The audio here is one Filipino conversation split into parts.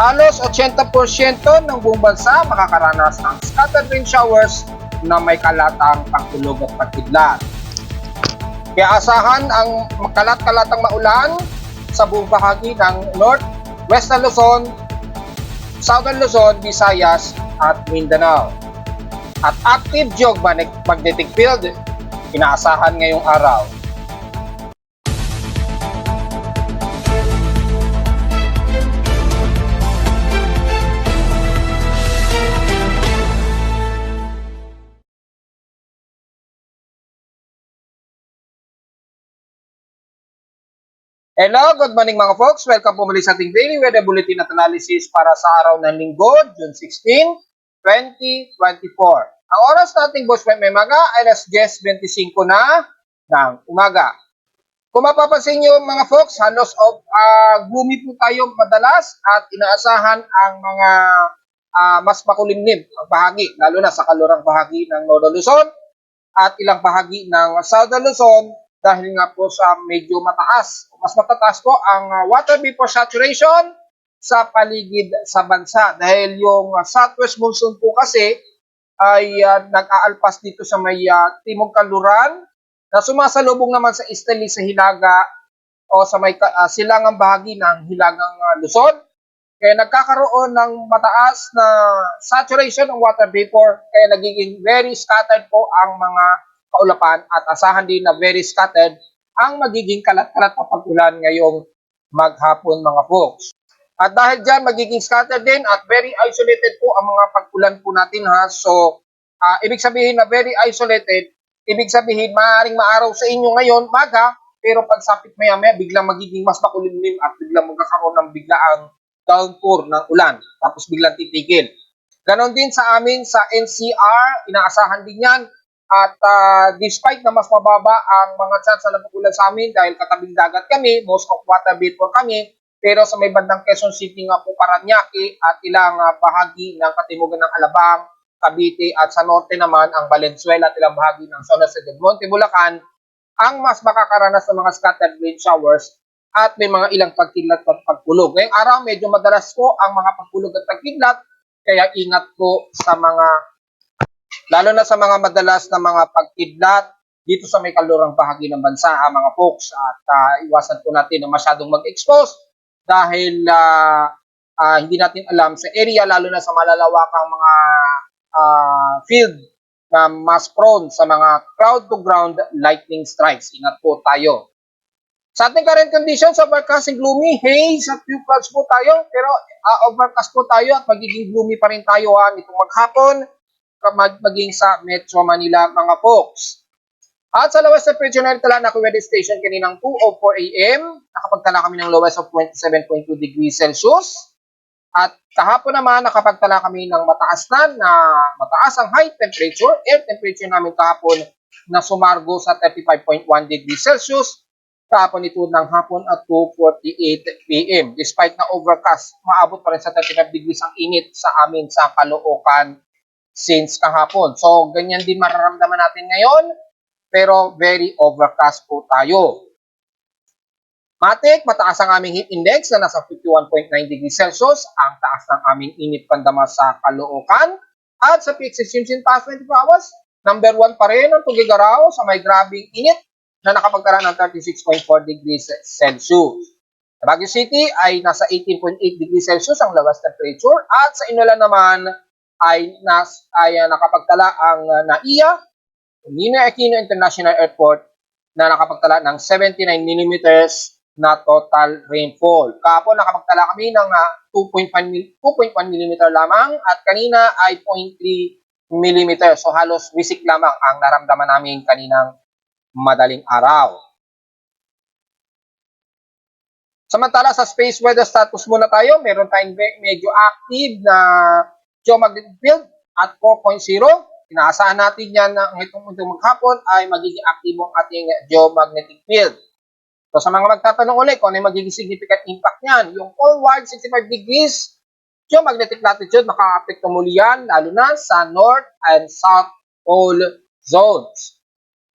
Halos 80% ng buong bansa makakaranas ng scattered rain showers na may kalatang pagtulog at pagkidlat. Kaya asahan ang kalat-kalatang maulan sa buong bahagi ng North, Western Luzon, Southern Luzon, Visayas at Mindanao. At active geomagnetic field inaasahan ngayong araw. Hello, good morning mga folks. Welcome po muli sa ating daily weather bulletin at analysis para sa araw ng Linggo, June 16, 2024. Ang oras nating boss may maga ay alas 10:25 na ng umaga. Kung mapapansin nyo mga folks, halos gloomy po tayo madalas at inaasahan ang mga mas makulimlim ang bahagi, lalo na sa kalurang bahagi ng Northern Luzon at ilang bahagi ng Southern Luzon dahil nga po sa medyo mataas, mas matataas po ang water vapor saturation sa paligid sa bansa. Dahil yung southwest monsoon po kasi ay nag-aalpas dito sa may timog kanluran na sumasalubong naman sa easterly sa Hilaga o sa may silangang bahagi ng Hilagang Luzon. Kaya nagkakaroon ng mataas na saturation ng water vapor kaya nagiging very scattered po ang mga kaulapan at asahan din na very scattered ang magiging kalat-kalat na pag-ulan ngayong maghapon mga folks. At dahil dyan magiging scattered din at very isolated po ang mga pag-ulan po natin ha. So, ibig sabihin na very isolated, ibig sabihin maaaring maaraw sa inyo ngayon maga, pero pagsapit maya-maya biglang magiging mas makulimlim at biglang magkakaroon ng biglaang downpour ng ulan. Tapos biglang titigil. Ganon din sa amin sa NCR, inaasahan din yan. At despite na mas mababa ang mga chance na pag-ulan sa amin dahil katabing dagat kami, most of water vapor kami, pero sa may bandang Quezon City nga po Paranaque at ilang bahagi ng katimugan ng Alabang, Cavite at sa norte naman ang Valenzuela at ilang bahagi ng Zona sa Del Monte, Bulacan, ang mas makakaranas ng mga scattered rain showers at may mga ilang pagkidlat at pagkulog. Ngayong araw, medyo madalas po ang mga pagkulog at pagkidlat, kaya ingat po sa mga lalo na sa mga madalas na mga pagkidlat dito sa may kalurang bahagi ng bansa, mga folks. At iwasan po natin na masyadong mag-expose dahil hindi natin alam sa area, lalo na sa malalawakang mga field na mas prone sa mga cloud-to-ground lightning strikes. Ingat po tayo. Sa ating current conditions, overcast and gloomy, haze at few clouds po tayo, pero overcast po tayo at magiging gloomy pa rin tayo nitong maghapon, maging sa Metro Manila mga folks. At sa lowest temperature na tala na weather station kaninang 2:04 AM, nakapagtala kami ng lowest of 27.2 degrees Celsius. At kahapon naman nakapagtala kami ng mataas ang high temperature, air temperature namin kahapon na sumargo sa 35.1 degrees Celsius. Kahapon ito ng hapon at 2:48 PM. Despite na overcast, maabot pa rin sa 35 degrees ang init sa amin sa Caloocan since kahapon. So, ganyan din mararamdaman natin ngayon, pero very overcast po tayo. Matik, mataas ang aming heat index na nasa 51.9 degrees Celsius, ang taas ng aming init pandama sa Caloocan, at sa peak extremes in past 24 hours, number 1 pa rin ang Tugigaraw sa may grabing init na nakapagtala ng 36.4 degrees Celsius. Sa Baguio City ay nasa 18.8 degrees Celsius ang lowest temperature, at sa Inola naman ay nakapagtala ang NAIA, Ninoy Aquino International Airport, na nakapagtala ng 79 millimeters na total rainfall. Kahapon nakapagtala kami ng 2.1 millimeter lamang at kanina ay 0.3 millimeter. So halos wisik lamang ang naramdaman namin kaninang madaling araw. Samantala sa space weather status muna tayo, meron tayong medyo active na geomagnetic field at 4.0. Inaasahan natin yan na itong maghapon ay magiging active ang ating geomagnetic field. So sa mga magtatanong ulit kung ano yung magiging significant impact niyan, yung forward 65 degrees geomagnetic latitude maka-apekto muli yan, lalo na sa north and south pole zones.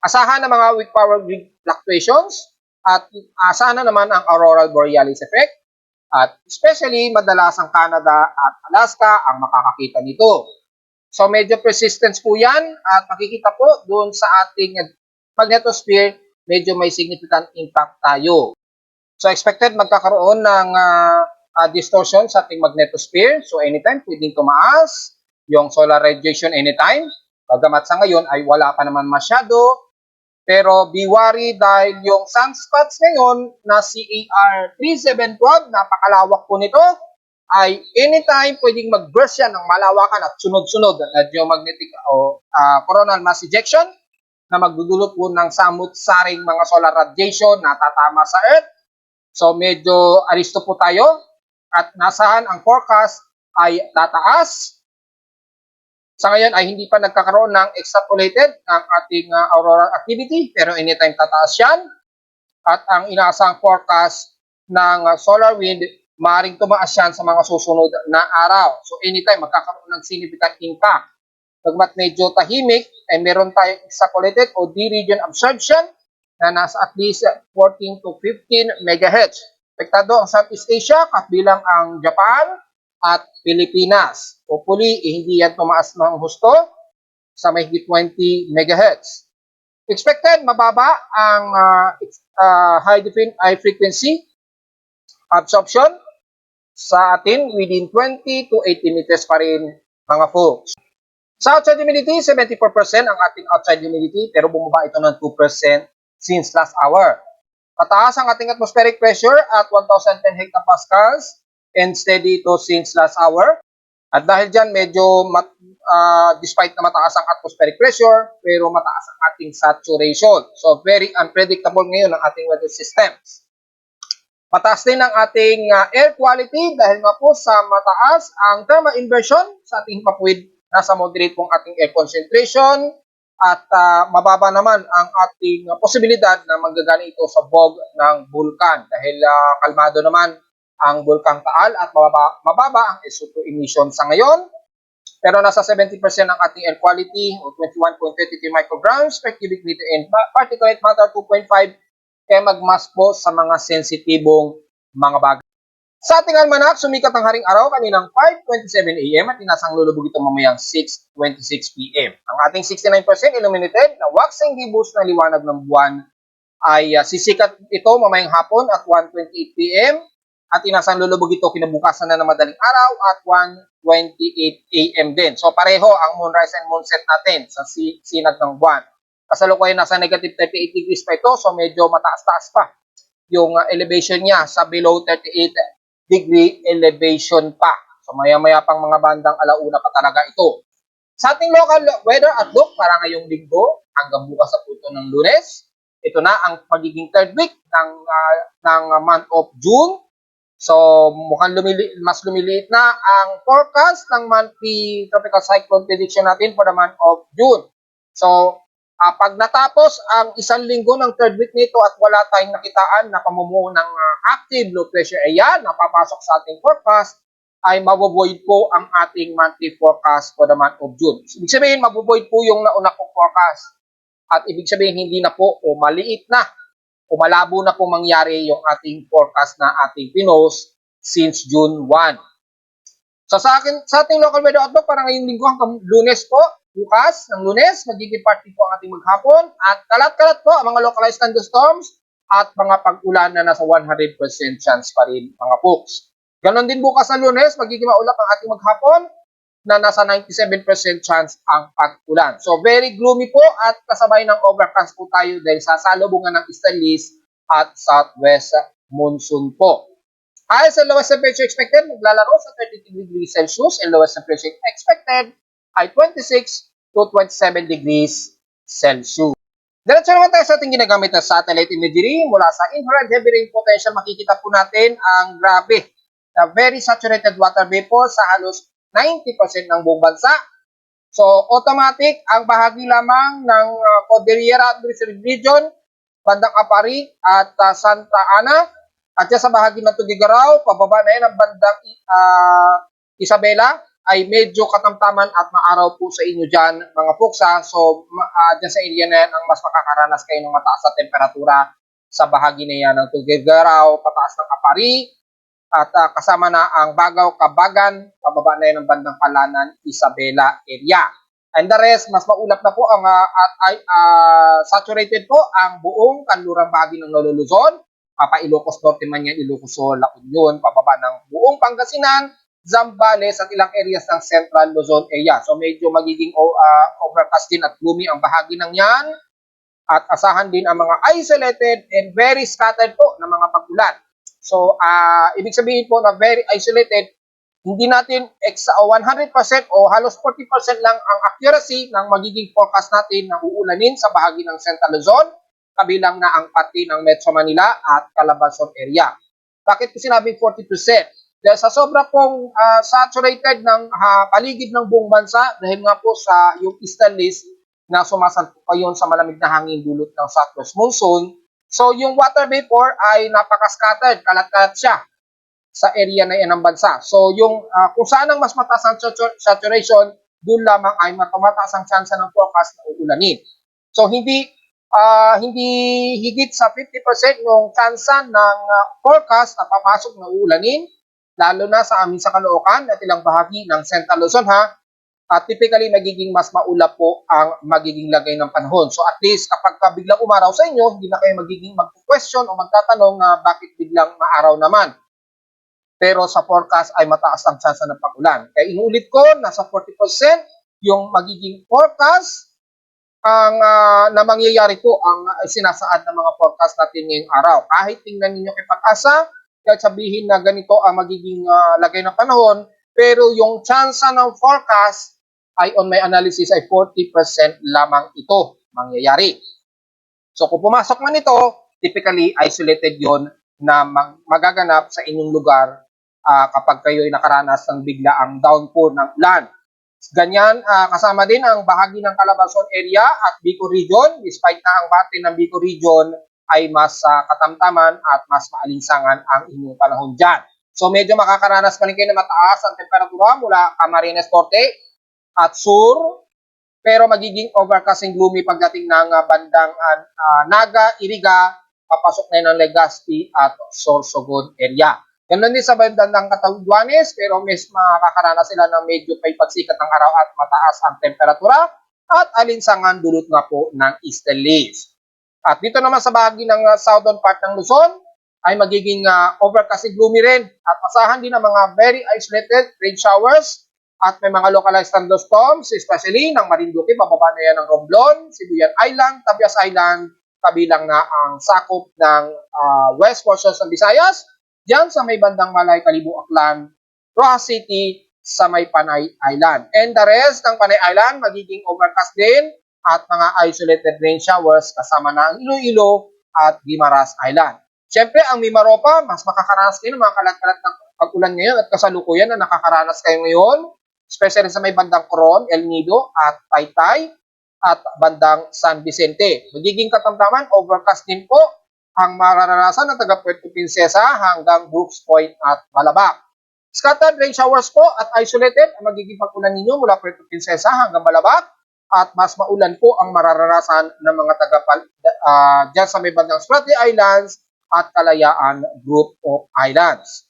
Asahan ng mga weak power grid fluctuations at asahan na naman ang auroral borealis effect. At especially, madalas ang Canada at Alaska ang makakakita nito. So medyo persistence po yan at makikita po doon sa ating magnetosphere, medyo may significant impact tayo. So expected magkakaroon ng distortion sa ating magnetosphere. So anytime pwedeng tumaas yung solar radiation anytime. Bagamat sa ngayon ay wala pa naman masyado. Pero be worry dahil yung sunspots ngayon na CAR 3712, napakalawak po nito, ay anytime pwedeng mag-burst yan ng malawakan at sunod-sunod na geomagnetic o coronal mass ejection na magdudulot po ng samut-saring mga solar radiation na tatama sa Earth. So medyo aristo po tayo at nasahan ang forecast ay tataas. Sa ngayon ay hindi pa nagkakaroon ng extrapolated ang ating auroral activity pero anytime tataas yan. At ang inaasang forecast ng solar wind, maaaring tumaas yan sa mga susunod na araw. So anytime magkakaroon ng significant impact. Pagmat medyo tahimik, ay meron tayong extrapolated o D-region absorption na nasa at least 14 to 15 MHz. Apektado ang Southeast Asia, kabilang ang Japan at Pilipinas. Hopefully, hindi yan tumaas ng husto sa may 20 MHz. Expected, mababa ang high frequency absorption sa atin within 20 to 80 meters pa rin, mga folks. Sa outside humidity, 74% ang ating outside humidity pero bumaba ito ng 2% since last hour. Pataas ang ating atmospheric pressure at 1,010 hectopascals and steady ito since last hour. At dahil dyan, medyo despite na mataas ang atmospheric pressure, pero mataas ang ating saturation. So, very unpredictable ngayon ang ating weather systems. Mataas din ang ating air quality dahil nga po sa mataas ang thermal inversion sa ating hipapwid, nasa moderate pong ating air concentration at mababa naman ang ating posibilidad na manggagana ito sa bog ng bulkan dahil kalmado naman ang Bulkang Taal at mababa ang SO2 emission sa ngayon. Pero nasa 70% ang ating air quality o 21.33 micrograms per cubic meter and particulate matter 2.5 kaya magmas po sa mga sensitibong mga bagay. Sa ating almanak, sumikat ang haring araw kaninang 5:27 AM at inasang lulubog ito mamayang 6:26 PM. Ang ating 69% illuminated na waxing gibus na liwanag ng buwan ay sisikat ito mamayang hapon at 1:28 PM. At inasang lulubog ito kinabukasan na ng madaling araw at 1:28 AM din. So pareho ang moonrise and moonset natin sa sinag ng buwan. Kasalukuyan nasa negative 38 degrees pa ito, so medyo mataas-taas pa yung elevation niya sa below 38 degree elevation pa. So maya-maya pang mga bandang alauna pa talaga ito. Sa ating local weather outlook para ngayong linggo hanggang bukas sa punto ng Lunes, ito na ang magiging third week ng month of June. So, mukhang mas lumiliit na ang forecast ng monthly tropical cyclone prediction natin for the month of June. So, pag natapos ang isang linggo ng third week nito at wala tayong nakitaan na pamumuo ng active low pressure area na papasok sa ating forecast, ay mabuvoid po ang ating monthly forecast for the month of June. So, ibig sabihin, mabuvoid po yung nauna pong forecast. At ibig sabihin, hindi na po o maliit na o malabo na po mangyari yung ating forecast na ating pinost since June 1. So sa ating local weather outlook para ngayong linggo hanggang Lunes po, bukas ng Lunes, magiging party po ang ating maghapon at kalat-kalat po ang mga localized thunderstorms at mga pag-ulan na nasa 100% chance pa rin, mga folks. Ganon din bukas ng Lunes, magiging maulap ang ating maghapon na nasa 97% chance ang pag-ulan. So very gloomy po at kasabay ng overcast po tayo dahil sa salubungan ng easterlies at southwest monsoon po. Highest and lowest temperature expected maglalaro sa 32 degrees Celsius and lowest temperature expected ay 26 to 27 degrees Celsius. Diretso naman tayo sa ating ginagamit na satellite imagery mula sa infrared heavy rain potential. Makikita po natin ang grabe na very saturated water vapor sa halos 90% ng buong bansa. So, automatic ang bahagi lamang ng Cordillera Administrative Region, bandang Apari at Santa Ana. At sa bahagi ng Tugigaraw, pababa na yan ang bandang Isabela, ay medyo katamtaman at maaraw po sa inyo dyan, mga puksa. So, dyan sa area na yan, ang mas makakaranas kayo ng mataas na temperatura sa bahagi na yan ng Tugigaraw, pataas ng Apari, at kasama na ang Bagaw, Kabagan, pababa na yan ng bandang Palanan, Isabela area. And the rest, mas maulap na po ang saturated po ang buong kanlurang bahagi ng Lolo Luzon, Papa Ilocos Norte man yan, Ilocos Sur, La Union, pababa ng buong Pangasinan, Zambales at ilang areas ng Central Luzon area. So medyo magiging overcast din at gloomy ang bahagi ng yan. At asahan din ang mga isolated and very scattered po na mga pag-ulan. So, ibig sabihin po na very isolated, hindi natin 100% o halos 40% lang ang accuracy ng magiging forecast natin na uulanin sa bahagi ng Central Luzon, kabilang na ang pati ng Metro Manila at Calabarzon area. Bakit ko sinabing 40%? Dahil sa sobra pong saturated ng paligid ng buong bansa, dahil nga po sa yung easterlies na sumasalpok pa yun sa malamig na hangin dulot ng southwest monsoon. So, yung water vapor ay napaka-scattered, kalat-kalat siya sa area na yan ng bansa. So, yung kung saan ang mas mataas ang saturation, doon lamang ay mataas ang chance ng forecast na uulanin. So, hindi higit sa 50% yung chance ng forecast na papasok na uulanin, lalo na sa amin sa Caloocan at ilang bahagi ng Central Luzon typically magiging mas maulap po ang magiging lagay ng panahon. So at least kapag biglang umaraw sa inyo, hindi na kayo magiging mag-question o magtatanong na bakit biglang maaraw naman. Pero sa forecast ay mataas ang chance ng pag-ulan. Kaya inuulit ko, nasa 40% yung magiging forecast na mangyayari po ang sinasaad ng mga forecast natin ngayong araw. Kahit tingnan ninyo kay Pag-asa, kahit sabihin na ganito ang magiging lagay ng panahon, pero yung chance ng forecast ay on my analysis ay 40% lamang ito mangyayari. So kung pumasok man ito, typically isolated yon na magaganap sa inyong lugar kapag kayo ay nakaranas ng biglaang downpour ng ulan. Ganyan, kasama din ang bahagi ng Calabarzon area at Bicol region, despite na ang bate ng Bicol region ay mas katamtaman at mas maalinsangan ang inyong panahon dyan. So medyo makakaranas pa rin kayo na mataas ang temperatura mula Camarines Norte at Sur, pero magiging overcast and gloomy pagdating ng bandang Naga, Iriga, papasok na yun ng Legazpi at Sorsogon area. Ganun din sa bandang Catanduanes, pero mas makakaranas sila ng medyo may pagsikat ng araw at mataas ang temperatura at alinsangan dulot nga po ng easterlies. At dito naman sa bahagi ng southern part ng Luzon, ay magiging overcast and gloomy rin at asahan din ang mga very isolated rain showers at may mga localized thunderstorms, especially ng Marinduque, bababa na yan ng Romblon, Sibuyan Island, Tabias Island, kabilang na ang sakop ng west portions ng Visayas, diyan sa may bandang Malay, Kalibo, Aklan, Rojas City, sa may Panay Island. And the rest ng Panay Island, magiging overcast din at mga isolated rain showers kasama na ang Iloilo at Guimaras Island. Siyempre, ang Mimaropa, mas makakaranas kayo ng mga kalat-kalat ng pag-ulan ngayon at kasalukuyan na nakakaranas kayo ngayon, especially sa may bandang Coron, El Nido at Taytay at bandang San Vicente. Magiging katamtaman, overcast din po ang mararanasan ng taga Puerto Princesa hanggang Brooks Point at Balabac. Scattered rain showers po at isolated ang magiging pag-ulan ninyo mula Puerto Princesa hanggang Balabac at mas maulan po ang mararanasan ng mga taga dyan sa may bandang Spratly Islands at Kalayaan Group of Islands.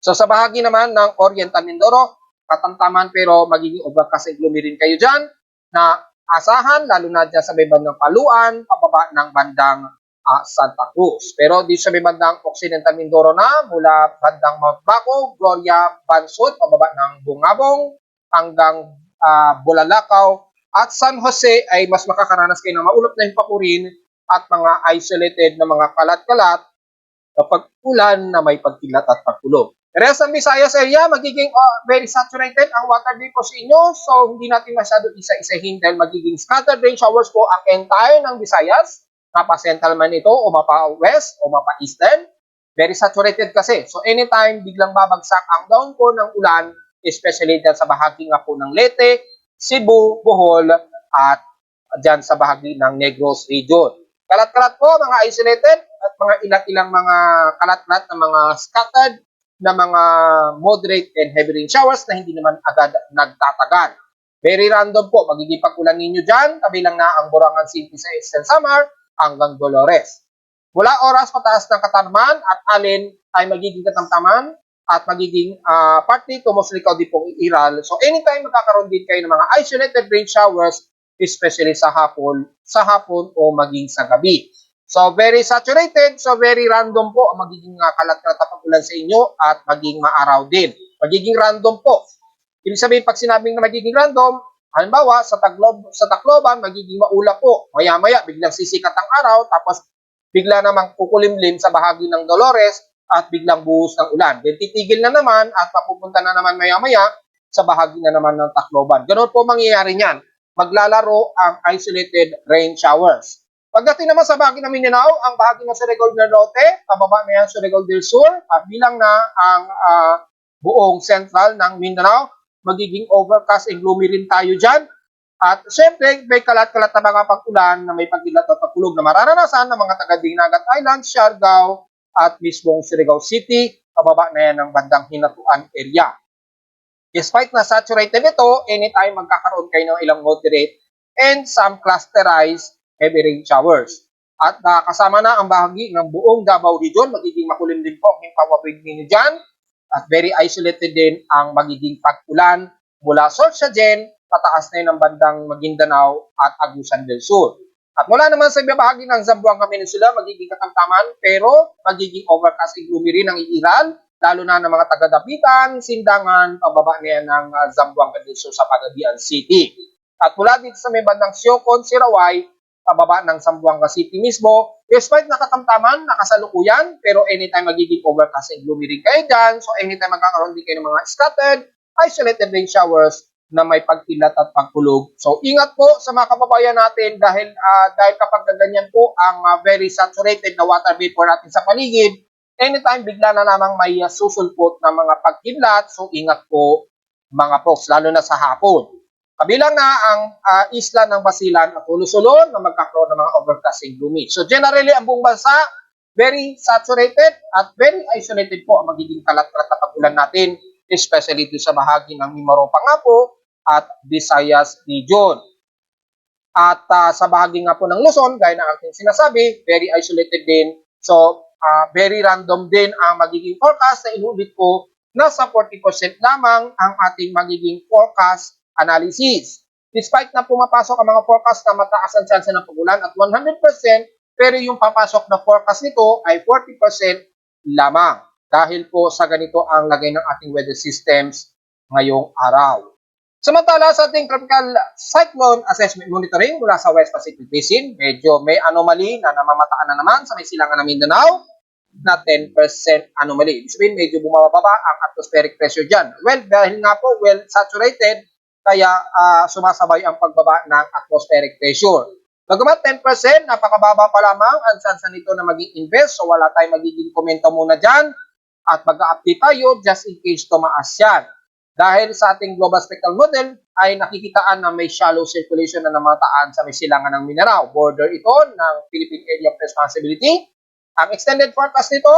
So sa bahagi naman ng Oriental Mindoro, katamtaman pero magiging overcast and gloomy rin kayo dyan na asahan, lalo na dyan sa may bandang Paluan, pababa ng bandang Santa Cruz. Pero dito sa may bandang Occidental Mindoro na, mula bandang Mount Baco, Gloria, Bansud, pababa ng Bungabong, hanggang Bulalakaw, at San Jose ay mas makakaranas kayo ng maulap na himpapurin at mga isolated na mga kalat-kalat na pag-ulan na may pagkilat at pagkulog. Rest ng Visayas area, magiging very saturated ang water vapor sa inyo. So, hindi natin masyado isa-isahin dahil magiging scattered rain showers po ang entire ng Visayas. Mapa-central man ito o mapa-west o mapa-eastern. Very saturated kasi. So, anytime biglang babagsak ang downpour ng ulan, especially dyan sa bahagi nga po ng Leyte, Cebu, Bohol, at dyan sa bahagi ng Negros region. Kalat-kalat po, mga isolated at mga ilang mga kalat-kalat na mga scattered na mga moderate and heavy rain showers na hindi naman agad nagtatagal. Very random po, magiging pag-ulan ninyo dyan, kabilang na ang Borangan City sa Eastern Samar hanggang Dolores. Mula oras pataas ng katarman at alin ay magiging katamtaman at magiging partly to mostly cloudy pong iiral. So anytime magkakaroon din kayo ng mga isolated rain showers, especially sa hapon o maging sa gabi. So very saturated, so very random po ang magiging kalat-kalat na pag-ulan sa inyo at maging maaraw din. Magiging random po. Ibig sabihin, pag sinabing na magiging random, halimbawa, sa Tacloban, magiging maulap po. Maya-maya, biglang sisikat ang araw, tapos bigla namang kukulimlim sa bahagi ng Dolores at biglang buhos ng ulan. Then titigil na naman at mapupunta na naman maya-maya sa bahagi na naman ng Tacloban. Ganun po mangyayari niyan. Maglalaro ang isolated rain showers. Pagdating naman sa bahagi ng Mindanao, ang bahagi ng Surigao del Norte, pababa na yan Surigao del Sur, at bilang na ang buong central ng Mindanao, magiging overcast and gloomy rin tayo dyan. At syempre, may kalat-kalat na mga pag-ulan na may pagkilat at pagkulog na mararanasan ng mga taga-Dinagat Island, Siargao, at mismong Surigao City, pababa na yan ng bandang Hinatuan area. Despite na saturated ito, anytime magkakaroon kayo ng ilang moderate and some clusterized heavy rain showers. At kasama na ang bahagi ng buong Davao Region, magiging makulim din po ang himpawawid ninyo dyan. At very isolated din ang magiging pag-ulan mula Sorsogen, pataas na yun ng bandang Maguindanao at Agusan del Sur. At mula naman sa bahagi ng Zamboanga Peninsula, magiging katamtaman pero magiging overcast and gloomy rin ang iiral, lalo na ng mga taga-Dapitan, Sindangan, pababa na yan ng Zamboanga del Sur sa Pagadian City. At mula dito sa may bandang Siocon, Sirawai, pababa ng Zamboanga City mismo, despite nakatamtaman, nakasalukuyan, pero anytime magiging overcast and gloomy rin kayo dyan, so anytime magkakaroon din kayo ng mga scattered, isolated rain showers na may pagkilat at pagkulog. So ingat po sa mga kababayan natin dahil kapag ganyan po ang very saturated na water vapor natin sa paligid, anytime bigla na namang may susulpot na mga pagkilat, so ingat po mga folks, lalo na sa hapon. Kabilang na ang isla ng Basilan at Ulusulon na magkakaroon ng mga overcast and gloomy. So generally, ang buong bansa, very saturated at very isolated po ang magiging kalat-kalat na pag-ulan natin, especially dito sa bahagi ng Mimaropa nga po at Visayas region. At sa bahagi nga po ng Luzon, gaya ng aking sinasabi, very isolated din. So, very random din ang magiging forecast na inulit ko, nasa 40% lamang ang ating magiging forecast analysis. Despite na pumapasok ang mga forecast na mataas ang chance ng pag-ulan at 100%, pero yung papasok na forecast nito ay 40% lamang. Dahil po sa ganito ang lagay ng ating weather systems ngayong araw. Samantala sa ating tropical cyclone assessment monitoring mula sa West Pacific Basin, medyo may anomaly na namamataan na naman sa may silangan ng Mindanao na 10% anomaly. Ibig sabihin, medyo bumababa ang atmospheric pressure dyan. Well, dahil nga po well saturated, kaya sumasabay ang pagbaba ng atmospheric pressure. Bagamat 10%, napakababa pa lamang ang chance nito na maging invest, so wala tayong magiging komento muna dyan at mag-update tayo just in case tumaas yan. Dahil sa ating global spectral model ay nakikitaan na may shallow circulation na namataan sa may silangan ng Mindanao. Border ito ng Philippine Area of Responsibility. Ang extended forecast nito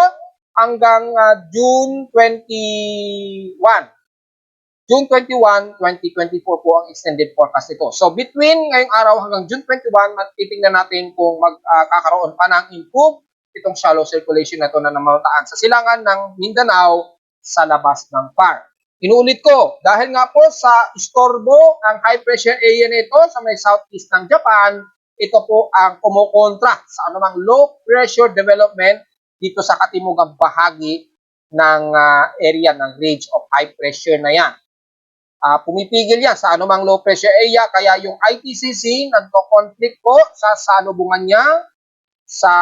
hanggang June 21. June 21, 2024 po ang extended forecast nito. So between ngayong araw hanggang June 21, titingnan natin kung magkakaroon pa ng improve itong shallow circulation na ito na namataan sa silangan ng Mindanao sa labas ng PAR. Inuulit ko, dahil nga po sa istorbo ang high pressure area nito sa may southeast ng Japan, ito po ang kumukontra sa anumang low pressure development dito sa katimugang bahagi ng area ng range of high pressure na yan. Pumipigil yan sa anumang low pressure area, kaya yung ITCC nagko-conflict po sa salubungan niya sa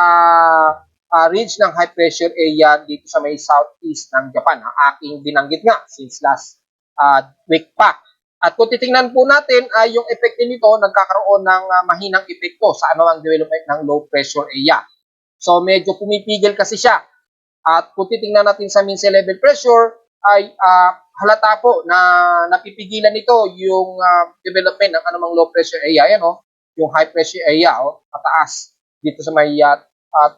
range ng high pressure area dito sa may southeast ng Japan. Ang aking binanggit nga since last week pa. At kung titingnan po natin ay yung epekto nito, nagkakaroon ng mahinang epekto sa anumang development ng low pressure area. So medyo pumipigil kasi siya. At kung titingnan natin sa mean sea level pressure ay halata po na napipigilan nito yung development ng anumang low pressure area. Yan, yung high pressure area, pataas dito sa may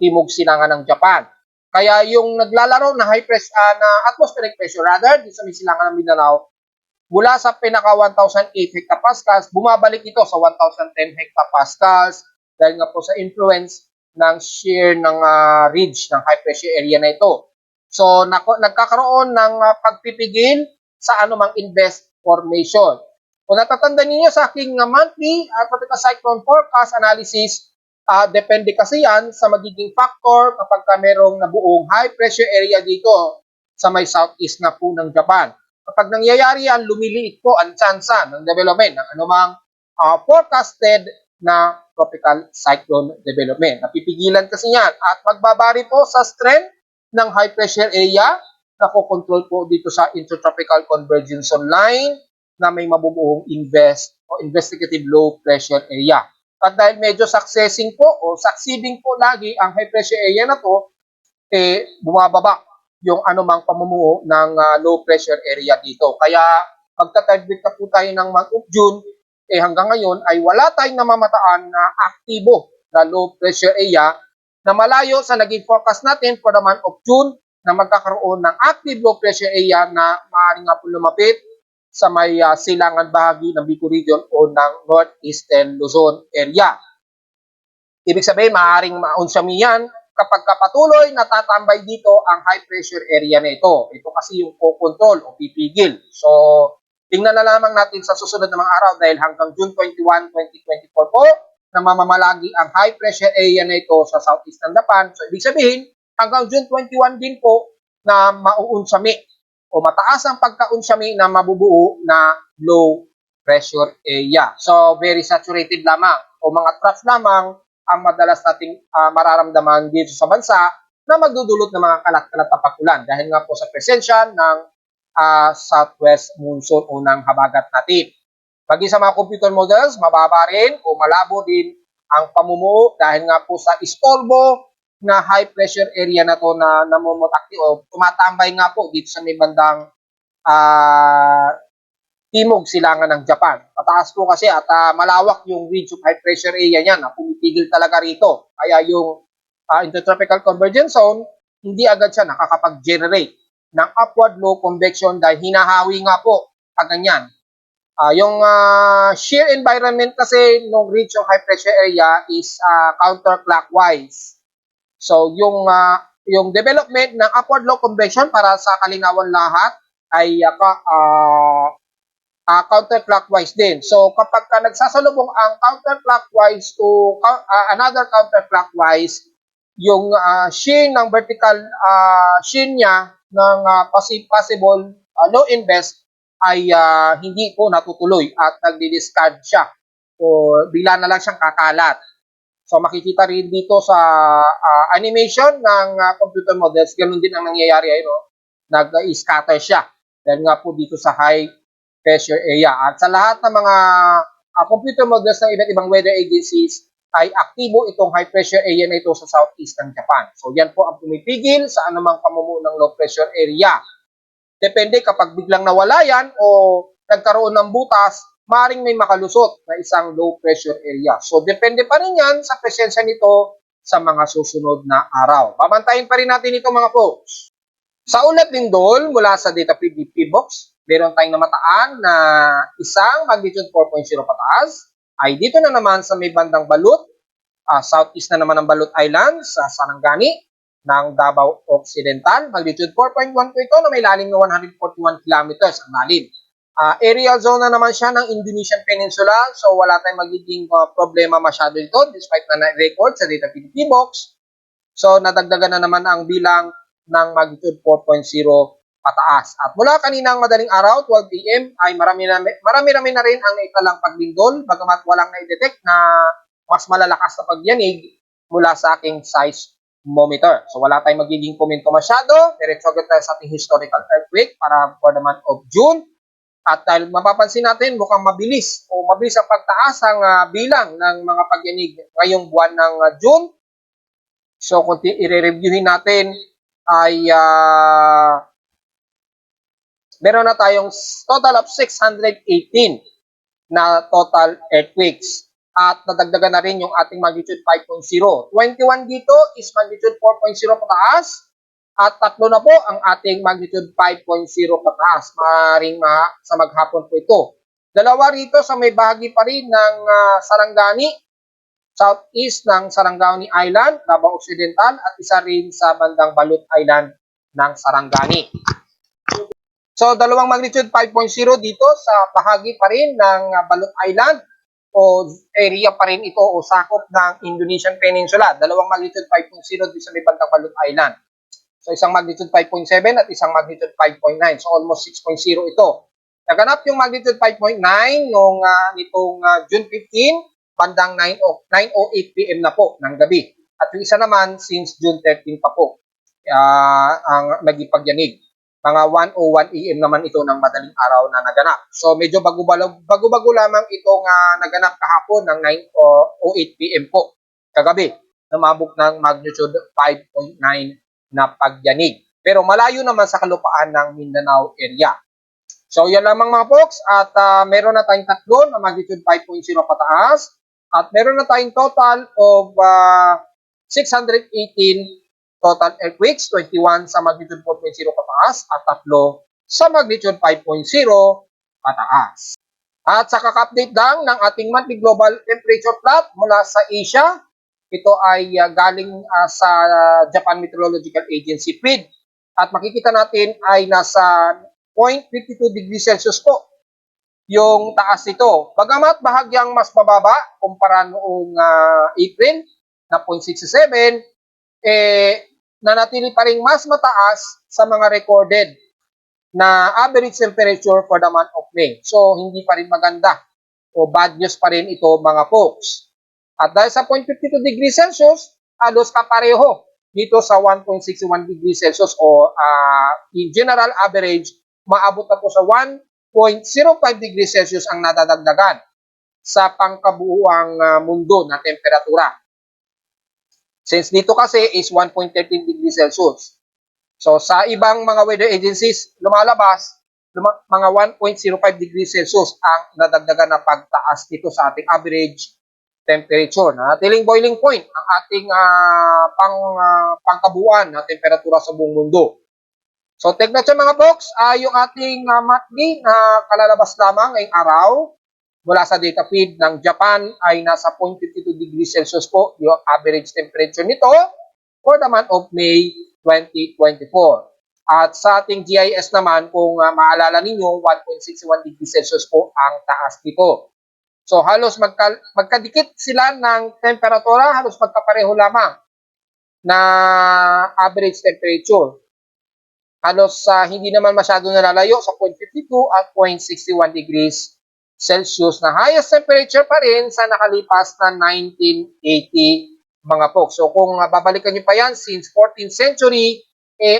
timog silangan ng Japan. Kaya yung naglalaro na high pressure na atmospheric pressure rather dito sa may silangan ng Mindanao, mula sa pinaka 1008 hectopascals, bumabalik ito sa 1010 hectopascals dahil nga po sa influence ng shear ng ridge ng high pressure area na ito. So, nagkakaroon ng pagpipigil sa anumang invest formation. Kung natatanda ninyo sa aking monthly tropical cyclone forecast analysis, depende kasi yan sa magiging factor kapag merong nabuong high pressure area dito sa may southeast na po ng Japan. Kapag nangyayari yan, lumiliit po ang tsansa ng development ng anumang forecasted na tropical cyclone development. Napipigilan kasi yan at magbabari po sa strength ng high pressure area na kokontrol po dito sa intertropical convergence zone line na may mabubuong investigative low pressure area. At dahil medyo succeeding po lagi ang high pressure area na to, bumababa yung anumang pamumuo ng low pressure area dito. Kaya magta-target na po tayo ng month of June, hanggang ngayon ay wala tayong namamataan na aktibo na low pressure area na malayo sa naging forecast natin for the month of June na magkakaroon ng active low pressure area na maaaring nga po lumapit sa may silangan bahagi ng Bicol region o ng northeastern Luzon area. Ibig sabihin, maaaring maunsami yan kapag patuloy natatambay dito ang high pressure area na ito. Ito kasi yung co-control o pipigil. So, tingnan na lamang natin sa susunod na mga araw dahil hanggang June 21, 2024 po na mamamalagi ang high pressure area na ito sa southeast ng Japan. So, ibig sabihin, hanggang June 21 din po na mauunsami o mataas ang pagkaunsami na mabubuo na low pressure area. So, very saturated lamang o mga troughs lamang ang madalas nating mararamdaman dito sa bansa na magdudulot ng mga kalat-kalat na pagulan dahil nga po sa presensya ng southwest monsoon o ng habagat natin. Paging sa mga computer models, mababa rin o malabo din ang pamumuo dahil nga po sa istorbo na high pressure area na to na namumutakti o tumatambay nga po dito sa may bandang timog silangan ng Japan. Pataas po kasi at malawak yung range of high pressure area niya na pumipigil talaga rito. Kaya yung intertropical convergence zone, hindi agad siya nakakapag-generate ng upward low convection dahil hinahawi nga po pag ganyan. Yung shear environment kasi ng range of high pressure area is counterclockwise. So yung development ng upward low convection para sa kalinawan lahat ay counterclockwise din. So kapag nagsasalubong ang counterclockwise to another counterclockwise, yung shear ng vertical shear niya ng possible low invest ay hindi po natutuloy at nagdi-discard siya o bigla na lang siyang kakalat. So makikita rin dito sa animation ng computer models, ganun din ang nangyayari ay nag-scatter siya dahil nga po dito sa high pressure area. At sa lahat ng mga computer models ng iba't ibang weather agencies ay aktibo itong high pressure area na ito sa southeast ng Japan. So yan po ang pumipigil sa anumang pamumuo ng low pressure area. Depende kapag biglang nawala yan o nagkaroon ng butas, maaaring may makalusot na isang low pressure area. So depende pa rin yan sa presensya nito sa mga susunod na araw. Babantayin pa rin natin ito mga folks. Sa ulat lindol mula sa data PDP box, meron tayong namataan na isang magnitude 4.0 pataas ay dito na naman sa may bandang Balut, southeast na naman ng Balut Island sa Sarangani ng Davao Occidental. Magnitude 4.1 po ito na may lalim na 141 kilometers ang lalim. Aerial zone na naman siya ng Indonesian Peninsula, so wala tayong magiging problema masyado ito despite na na-record sa data PDP box. So nadagdagan na naman ang bilang ng magnitude 4.0 pataas. At mula kaninang madaling araw, 12 AM, ay marami-rami na rin ang naitalang paglindol, bagamat walang na-detect na mas malalakas na pagyanig mula sa aking seismometer. So wala tayong magiging komento masyado. Diretso agad tayo sa ating historical earthquake para for the month of June. At dahil mapapansin natin, mukhang mabilis ang pagtaas ang bilang ng mga pagyanig ngayong buwan ng June. So kung i-reviewin natin, ay meron na tayong total of 618 na total earthquakes. At nadagdagan na rin yung ating magnitude 5.0. 21 dito is magnitude 4.0 pataas. At tatlo na po ang ating magnitude 5.0 pataas. Maaaring sa maghapon po ito. Dalawa rito sa may bahagi pa rin ng Sarangani southeast ng Sarangani Island, Davao Occidental, at isa rin sa bandang Balut Island ng Sarangani. So, dalawang magnitude 5.0 dito sa bahagi pa rin ng Balut Island o area pa rin ito o sakop ng Indonesian Peninsula. Dalawang magnitude 5.0 dito sa may bandang Balut Island. So, isang magnitude 5.7 at isang magnitude 5.9. So, almost 6.0 ito. Naganap yung magnitude 5.9 nung nitong June 15, bandang 9:08 p.m. na po ng gabi. At yung isa naman since June 13 pa po ang nagipagyanig. Mga 1:01 a.m. naman ito ng madaling araw na naganap. So medyo bago-bago lamang itong naganap kahapon ng 9:08 p.m. po kagabi. Namabok ng magnitude 5.9 na pagyanig. Pero malayo naman sa kalupaan ng Mindanao area. So yan lamang mga folks at meron na tayong tatlo na magnitude 5.0 pataas at meron na tayong total of 618 total earthquakes, 21 sa magnitude 4.0 pataas at 3 sa magnitude 5.0 pataas. At sa kaka-update lang ng ating monthly global temperature plot mula sa Asia, ito ay galing sa Japan Meteorological Agency PID at makikita natin ay nasa 0.52 degrees Celsius po yung taas nito. Bagamat bahagyang mas mababa kumpara noong April na 0.67, nanatili pa rin mas mataas sa mga recorded na average temperature for the month of May. So, hindi pa rin maganda o bad news pa rin ito mga folks. At dahil sa 0.52 degrees Celsius, halos kapareho dito sa 1.61 degrees Celsius o in general average, maabot na po sa 1.05 degrees Celsius ang nadadagdagan sa pangkabuuang mundo na temperatura. Since dito kasi is 1.13 degrees Celsius. So sa ibang mga weather agencies, lumalabas mga 1.05 degrees Celsius ang nadagdagan na pagtaas dito sa ating average temperature. Natiling boiling point ang ating pangkabuuan na temperatura sa buong mundo. So take note mga folks, yung ating monthly na kalalabas lamang ngayong araw mula sa data feed ng Japan ay nasa 0.52 degrees Celsius po yung average temperature nito for the month of May 2024. At sa ating GIS naman, kung maalala ninyo, 1.61 degrees Celsius po ang taas nito. So halos magkadikit sila ng temperatura, halos magkapareho lamang na average temperature. Halos hindi naman masyado nalalayo sa 0.52 at 0.61 degrees Celsius na highest temperature pa rin sa nakalipas na 1980 mga folks. So kung babalikan nyo pa yan since 14th century,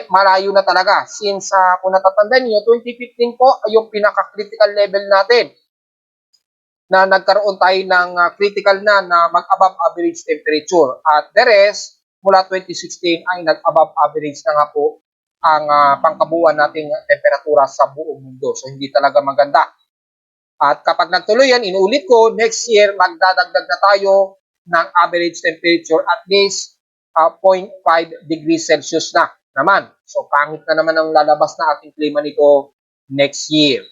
malayo na talaga. Since kung natatandaan nyo, 2015 po yung pinaka-critical level natin na nagkaroon tayo ng critical na mag-above average temperature. At the rest, mula 2016 ay nag-above average na nga po ang pangkabuuan nating temperatura sa buong mundo. So hindi talaga maganda. At kapag nagtuloy yan, inuulit ko, next year magdadagdag na tayo ng average temperature at least 0.5 degrees Celsius na naman. So pangit na naman ang lalabas na ating klima nito next year.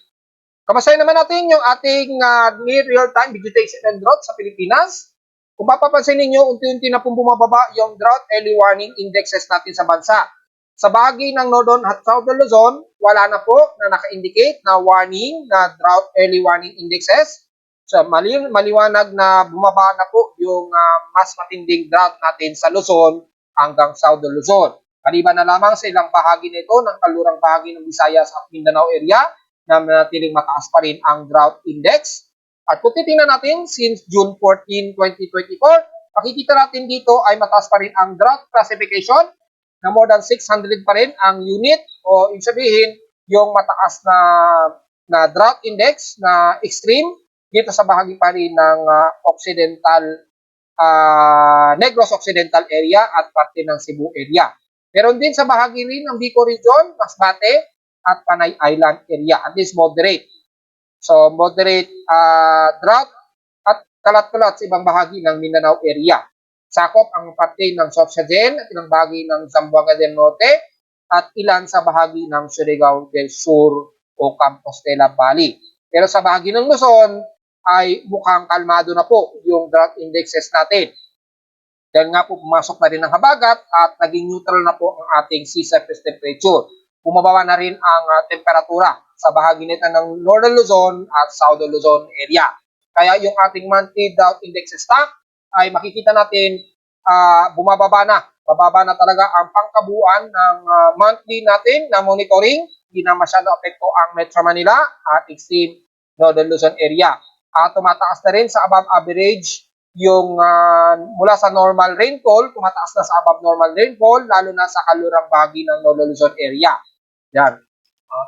Kamustahin naman natin yung ating near real-time vegetation and drought sa Pilipinas. Kung mapapansin ninyo, unti-unti na pong bumababa yung drought early warning indexes natin sa bansa. Sa bahagi ng Northern at Southern Luzon, wala na po na naka-indicate na warning na drought early warning indexes. So maliwanag na bumaba na po yung mas matinding drought natin sa Luzon hanggang Southern Luzon. Kaliban na lamang sa ilang bahagi nito ng kalurang bahagi ng Visayas at Mindanao area na manatiling mataas pa rin ang drought index. At kung titingnan natin since June 14, 2024, makikita natin dito ay mataas pa rin ang drought classification na more than 600 pa rin ang unit o ibig sabihin yung mataas na drought index na extreme dito sa bahagi pa rin ng Negros Occidental area at parte ng Cebu area. Meron din sa bahagi rin ng Bicol Region, Masbate at Panay Island area, at least moderate. So moderate drought at kalat-kalat sa ibang bahagi ng Mindanao area. Sakop ang parte ng Sorsogen at ilang bahagi ng Zamboanga del Norte at ilan sa bahagi ng Surigao del Sur o Compostela Valley. Pero sa bahagi ng Luzon, ay mukhang kalmado na po yung drought indexes natin. Dahil nga po pumasok na rin ang habagat at naging neutral na po ang ating sea surface temperature. Bumababa na rin ang temperatura sa bahagi nito ng Northern Luzon at Southern Luzon area. Kaya yung ating monthly drought index stock ay makikita natin bumababa na. Bababa na talaga ang pangkabuuan ng monthly natin na monitoring. Hindi na masyado apekto ang Metro Manila at extreme Northern Luzon area. Tumataas na rin sa above average yung mula sa normal rainfall, tumataas na sa above normal rainfall, lalo na sa kalurang bahagi ng Northern Luzon area. Yan.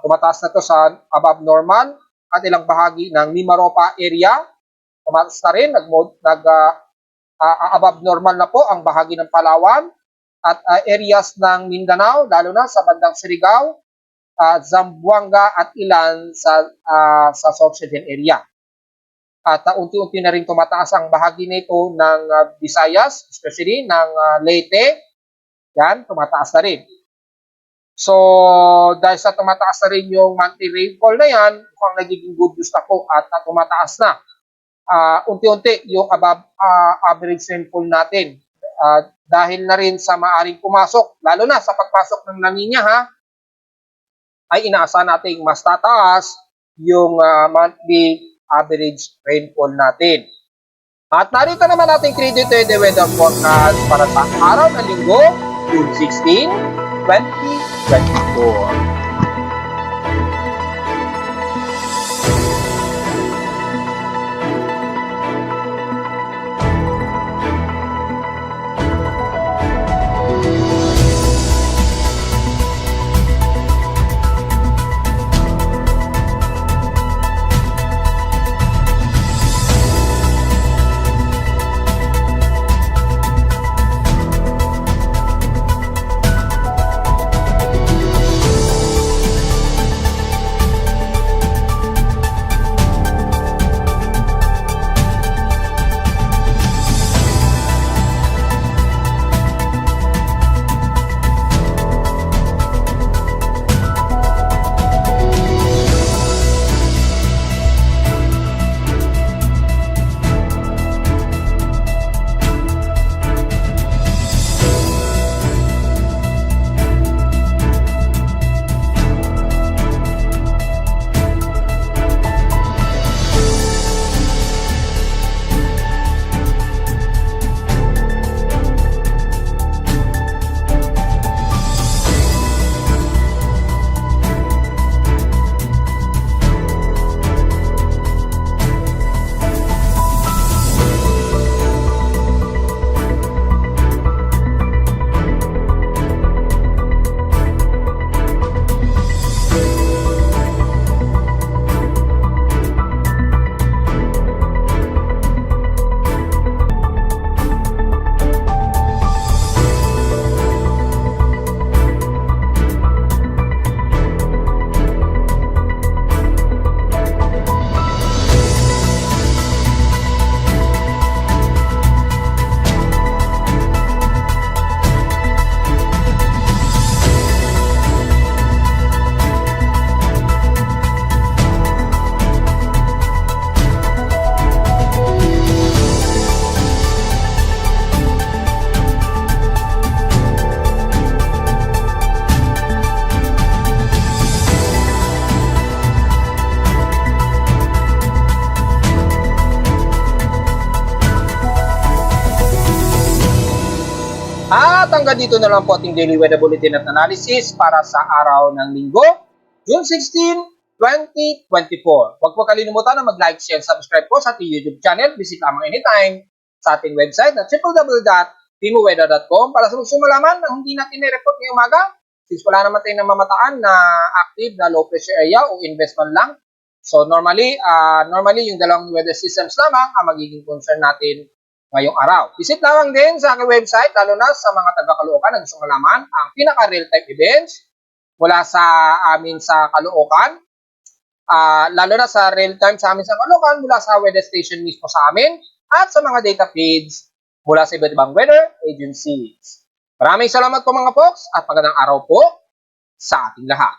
Tumataas na to sa above normal at ilang bahagi ng Mimaropa area. Tumataas na rin, above normal na po ang bahagi ng Palawan at areas ng Mindanao, lalo na sa bandang Surigao, Zamboanga at ilan sa South Central area. At unti-unti na rin tumataas ang bahagi nito ng Visayas, especially ng Leyte. Yan, tumataas na rin. So, dahil sa tumataas na rin yung monthly rainfall na yan, mukhang nagiging good news na po at tumataas na. Unti-unti yung above average rainfall natin. Dahil na rin sa maaring pumasok, lalo na sa pagpasok ng La Nina, ay inaasahan natin mas tataas yung monthly average rainfall natin. At narito naman ating 3D weather forecast para sa araw ng linggo, June 16, 2024. At hanggang dito na lang po ating daily weather bulletin at analysis para sa araw ng linggo, June 16, 2024. Huwag po kalimutan na mag-like, share, subscribe po sa ating YouTube channel. Visit lamang anytime sa ating website na www.timoweather.com para sa gusto malaman na hindi natin i-report ngayong umaga. Since wala naman tayong namamataan na active na low pressure area o investment lang. So normally yung dalawang weather systems lamang ang magiging concern natin ngayong araw. Visit lamang din sa aking website, lalo na sa mga taga-Caloocan na gusto malaman ang pinaka-real-time events mula sa amin sa Caloocan. Lalo na sa real-time sa amin sa Caloocan mula sa weather station mismo sa amin at sa mga data feeds mula sa iba't ibang weather agencies. Maraming salamat po mga folks at magandang araw po sa ating lahat.